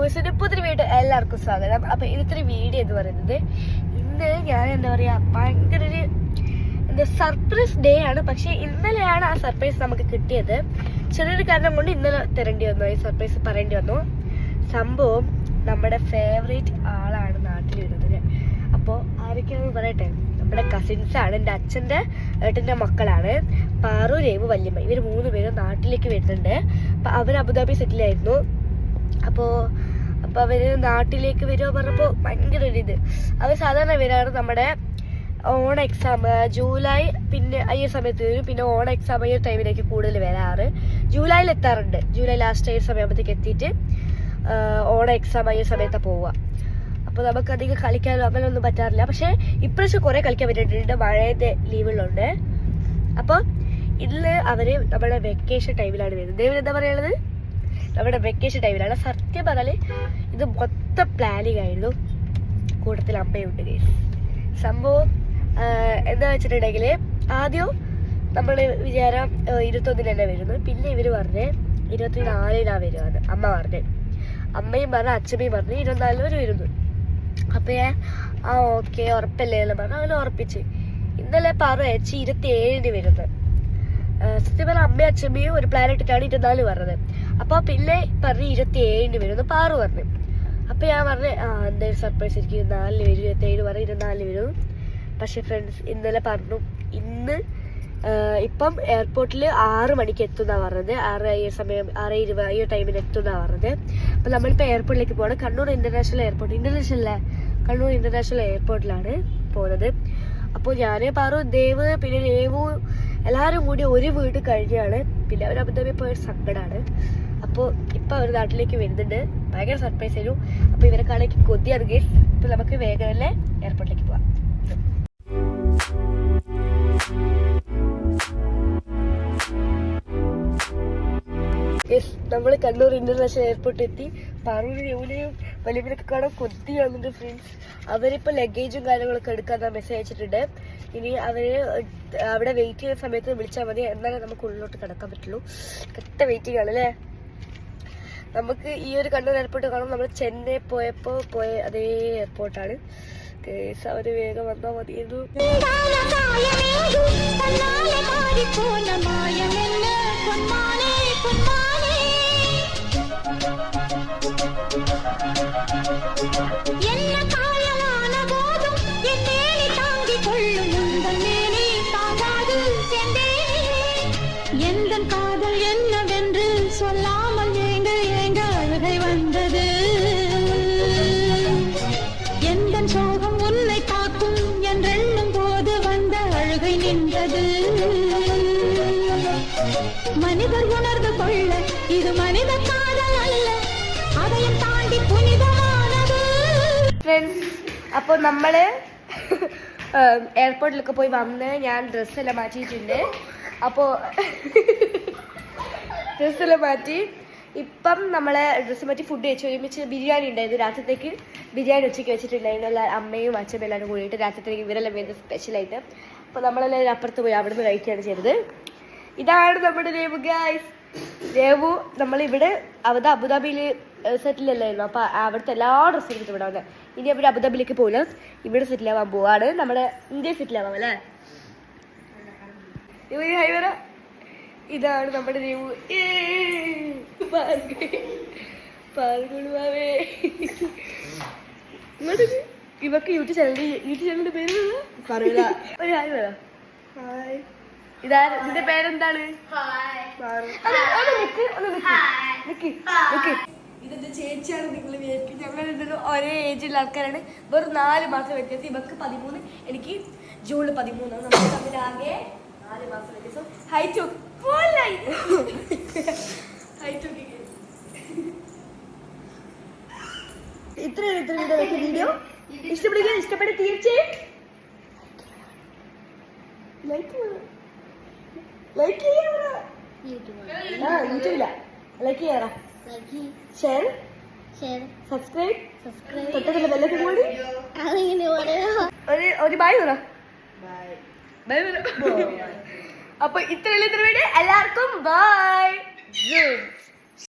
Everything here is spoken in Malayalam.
മൂവീസിന്റെ പുതിയ വീഡിയോ എല്ലാവർക്കും സ്വാഗതം. അപ്പൊ ഇന്നത്തെ വീഡിയോ എന്ന് പറയുന്നത് ഇന്ന് ഞാൻ എന്താ പറയാ ഭയങ്കര ഒരു സർപ്രൈസ് ഡേ ആണ്. പക്ഷെ ഇന്നലെയാണ് ആ സർപ്രൈസ് നമുക്ക് കിട്ടിയത്. ചെറിയൊരു കാരണം കൊണ്ട് ഇന്നലെ തരേണ്ടി വന്നു, ഈ സർപ്രൈസ് പറയേണ്ടി വന്നു. സംഭവം നമ്മുടെ ഫേവറേറ്റ് ആളാണ് നാട്ടിൽ വരുന്നത്. അപ്പോൾ ആരൊക്കെയാണെന്ന് പറയട്ടെ, നമ്മുടെ കസിൻസ് ആണ്, എൻ്റെ അച്ഛൻ്റെ ഏട്ടൻ്റെ മക്കളാണ്. പാറു, രേവു, വല്യമ്മ, ഇവർ 3 പേരും നാട്ടിലേക്ക് വരുന്നുണ്ട്. അപ്പം അവർ അബുദാബി സെറ്റിലായിരുന്നു. അപ്പോൾ അവർ നാട്ടിലേക്ക് വരുമോ പറഞ്ഞപ്പോൾ ഭയങ്കര ഒരിത്. അവർ സാധാരണ വരാറ് നമ്മുടെ ഓൺ എക്സാം ജൂലൈ പിന്നെ ഈ സമയത്ത് വരും. പിന്നെ ഓൺ എക്സാം ഈ ടൈമിലേക്ക് കൂടുതൽ വരാറ്. ജൂലൈയിൽ എത്താറുണ്ട്. ജൂലൈ ലാസ്റ്റ് ഈ സമയത്തേക്ക് എത്തിയിട്ട് ഓൺ എക്സാം ഈ സമയത്താണ് പോവുക. അപ്പോൾ നമുക്ക് അധികം കളിക്കാനോ അങ്ങനെ ഒന്നും പറ്റാറില്ല. പക്ഷേ ഇപ്രാവശ്യം കുറേ കളിക്കാൻ പറ്റിയിട്ടുണ്ട്, മഴയുടെ ലീവുകളുണ്ട്. അപ്പോൾ ഇന്ന് അവർ നമ്മുടെ വെക്കേഷൻ ടൈമിലാണ് വരുന്നത്. ദൈവം എന്താ പറയുന്നത്, നമ്മുടെ വെക്കേഷൻ ടൈമിലാണ്. സത്യം പറഞ്ഞാൽ ഇത് മൊത്തം പ്ലാനിങ് ആയിരുന്നു. കൂട്ടത്തിൽ അമ്മയുണ്ട്. സംഭവം എന്താ വെച്ചിട്ടുണ്ടെങ്കിൽ ആദ്യം നമ്മൾ വിചാരം 21 തന്നെ വരുന്നു. പിന്നെ ഇവർ പറഞ്ഞ് 24 വരുവാണ് അമ്മ പറഞ്ഞ്. അമ്മയും പറഞ്ഞ് അച്ഛമ്മയും പറഞ്ഞ് 24 വരുന്നു. അപ്പോൾ ഞാൻ ഓക്കെ ഉറപ്പല്ലേ എന്ന് പറഞ്ഞു അങ്ങനെ ഉറപ്പിച്ച്. ഇന്നലെ പറഞ്ഞു 27 വരുന്നത്. സത്യം പറഞ്ഞാൽ അമ്മയും അച്ഛമ്മയും ഒരു പ്ലാൻ ഇട്ടിട്ടാണ് 24 പറഞ്ഞത്. അപ്പോൾ പിന്നെ പറഞ്ഞ് 27 വരുന്നു പാറു പറഞ്ഞു. അപ്പോൾ ഞാൻ പറഞ്ഞ് എന്തായാലും സർപ്രൈസ് എനിക്ക് 24 വരും, 27 പറഞ്ഞ് 24 വരും. പക്ഷെ ഫ്രണ്ട്സ് ഇന്നലെ പറഞ്ഞു ഇന്ന് ഇപ്പം എയർപോർട്ടിൽ 6 മണിക്ക് എത്തുന്നാണ് പറഞ്ഞത്. 6:20 ഈ ടൈമിൽ എത്തുന്നാണ് പറഞ്ഞത്. അപ്പം നമ്മളിപ്പോൾ എയർപോർട്ടിലേക്ക് പോകണം. കണ്ണൂർ ഇൻ്റർനാഷണൽ എയർപോർട്ടിലാണ് പോകുന്നത്. അപ്പോൾ ഞാൻ പാറു, ദേവ്, പിന്നെ രേവു എല്ലാവരും കൂടി ഒരു വീട് കഴിഞ്ഞാണ്. പിന്നെ അവർ അബുദാബി പോയ സങ്കടമാണ്. അപ്പോൾ ഇപ്പം അവർ നാട്ടിലേക്ക് വരുന്നുണ്ട്. ഭയങ്കര സർപ്രൈസ് ആയിരുന്നു. അപ്പോൾ ഇവരെ കാണാൻ കൊതിയാണ് ഗൈസ്. അപ്പോൾ നമുക്ക് വേഗം തന്നെ എയർപോർട്ടിലേക്ക് പോവാം. നമ്മൾ കണ്ണൂർ ഇന്റർനാഷണൽ എയർപോർട്ടിൽ എത്തി. പാറൂരും രേവുനെയും വലിയവരൊക്കെ കാണാൻ കൊതിയാവുന്നുണ്ട് ഫ്രണ്ട്സ്. അവരിപ്പോൾ ലഗേജും കാര്യങ്ങളൊക്കെ എടുക്കാൻ മെസ്സേജ് അയച്ചിട്ടുണ്ട്. ഇനി അവർ അവിടെ വെയിറ്റ് ചെയ്യുന്ന സമയത്ത് വിളിച്ചാൽ മതി, എന്നാലേ നമുക്ക് ഉള്ളിലോട്ട് കിടക്കാൻ പറ്റുള്ളൂ. കറക്റ്റ് വെയിറ്റിംഗ് ആണല്ലേ. നമുക്ക് ഈ ഒരു കണ്ണൂർ എയർപോർട്ട് കാണുമ്പോൾ നമ്മൾ ചെന്നൈ പോയ അതേ എയർപോർട്ടാണ്. അവർ വേഗം വന്നാൽ മതിയായിരുന്നു. காதல் என்னவென்று சொல்லாமல் ஏங்க ஏங்க அழுகை வந்தது. எந்த சோகம் உன்னை காக்கும் என்றெண்ணும் போது வந்த அழுகை நின்றது. மனிதர் உணர்ந்து கொள்ள இது மனித காதல் அல்ல, அதையும் தாண்டி புனிதமானது. ഫ്രണ്ട്സ്, അപ്പോൾ നമ്മൾ എയർപോർട്ടിലൊക്കെ പോയി വന്ന് ഞാൻ ഡ്രസ്സെല്ലാം മാറ്റിയിട്ടുണ്ട്. അപ്പോൾ ഡ്രസ്സെല്ലാം മാറ്റി ഇപ്പം നമ്മളെ ഡ്രസ്സ് മാറ്റി ഫുഡ് കഴിച്ചു. ഒരുമിച്ച് ബിരിയാണി ഉണ്ടായിരുന്നു. രാത്രിത്തേക്ക് ബിരിയാണി ഉച്ചയ്ക്ക് വെച്ചിട്ടുണ്ടായിരുന്നു. എല്ലാ അമ്മയും അച്ഛനും എല്ലാവരും കൂടിയിട്ട് രാത്രിത്തേക്ക് ഇവരെല്ലാം വരുന്നത് സ്പെഷ്യലായിട്ട്. അപ്പോൾ നമ്മളെല്ലാവരും അപ്പുറത്ത് പോയി അവിടെ നിന്ന് കഴിക്കുകയാണ് ചെയ്തത്. ഇതാണ് നമ്മുടെ രേവു ഗൈസ്. രേവു നമ്മളിവിടെ അബുദാബിയിൽ സെറ്റിലല്ലായിരുന്നു. അപ്പോൾ അവിടുത്തെ എല്ലാ ഡ്രസ്സും എടുത്തിട്ട് ഇവിടെ വന്നത്. ഇനി അവർ അബുദാബിയിലേക്ക് പോകില്ല, ഇവിടെ സെറ്റിലാവാൻ പോവാണ്. നമ്മുടെ ഇന്ത്യയിൽ സെറ്റിലാവാം അല്ലേ. ഇതാണ് നമ്മുടെ രേവു. ഇവക്ക് യൂട്യൂബ് ചാനലിന്റെ പേര് പറയില്ല. ഒരു ഹായ് പറ. ഹായ്. ഇതിന്റെ പേരെന്താണ്? ഇതിന്റെ ചേച്ചിയാണ് നിങ്ങൾ വിചാരിക്കും. ഞങ്ങൾ ഒരേ ഏജിലുള്ള ആൾക്കാരാണ്. വെറും 4 മാസം വ്യത്യാസം. ഇവക്ക് 13, എനിക്ക് ജൂണിൽ 13. നമ്മൾ തമ്മിലാകെ 4 മാസം വ്യത്യാസം. ഹൈറ്റ് ഇത്രയാണ് വീഡിയോ. ഇഷ്ടപ്പെട്ട് തീർച്ചയായും ലൈക്ക് ചെയ്യാറാ. യൂട്യൂബില്ല ലൈക്ക് ചെയ്യാറാ. ഷെയർ സബ്സ്ക്രൈബ് തൊട്ടടുത്ത ബെല്ലൊക്കെ കൂടി ഒരു ബൈ പറ. ബൈ പറ. അപ്പോൾ ഇത്രയുള്ള വീഡിയോ എല്ലാവർക്കും ബൈ.